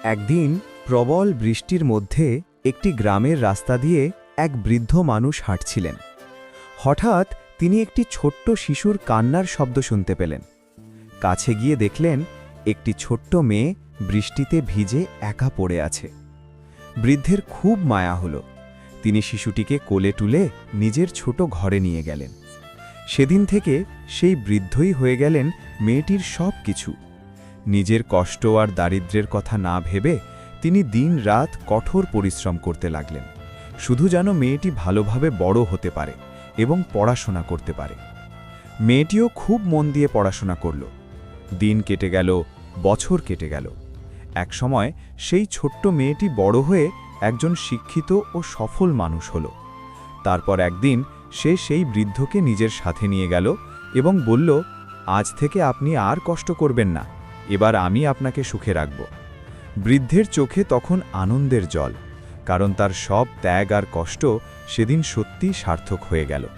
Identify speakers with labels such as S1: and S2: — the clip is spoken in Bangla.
S1: একদিন প্রবল বৃষ্টির মধ্যে একটি গ্রামের রাস্তা দিয়ে এক বৃদ্ধ মানুষ হাঁটছিলেন। হঠাৎ তিনি একটি ছোট্ট শিশুর কান্নার শব্দ শুনতে পেলেন। কাছে গিয়ে দেখলেন একটি ছোট্ট মেয়ে বৃষ্টিতে ভিজে একা পড়ে আছে। বৃদ্ধের খুব মায়া হলো। তিনি শিশুটিকে কোলে তুলে নিজের ছোট ঘরে নিয়ে গেলেন। সেদিন থেকে সেই বৃদ্ধই হয়ে গেলেন মেয়েটির সব কিছু। নিজের কষ্ট আর দারিদ্র্যের কথা না ভেবে তিনি দিন-রাত কঠোর পরিশ্রম করতে লাগলেন, শুধু যেন মেয়েটি ভালোভাবে বড় হতে পারে এবং পড়াশোনা করতে পারে। মেয়েটিও খুব মন দিয়ে পড়াশোনা করল। দিন কেটে গেল, বছর কেটে গেল। একসময় সেই ছোট্ট মেয়েটি বড় হয়ে একজন শিক্ষিত ও সফল মানুষ হল। তারপর একদিন সে সেই বৃদ্ধকে নিজের সাথে নিয়ে গেল এবং বলল, আজ থেকে আপনি আর কষ্ট করবেন না, এবার আমি আপনাকে সুখে রাখব। বৃদ্ধের চোখে তখন আনন্দের জল, কারণ তার সব ত্যাগ আর কষ্ট সেদিন সত্যিই সার্থক হয়ে গেল।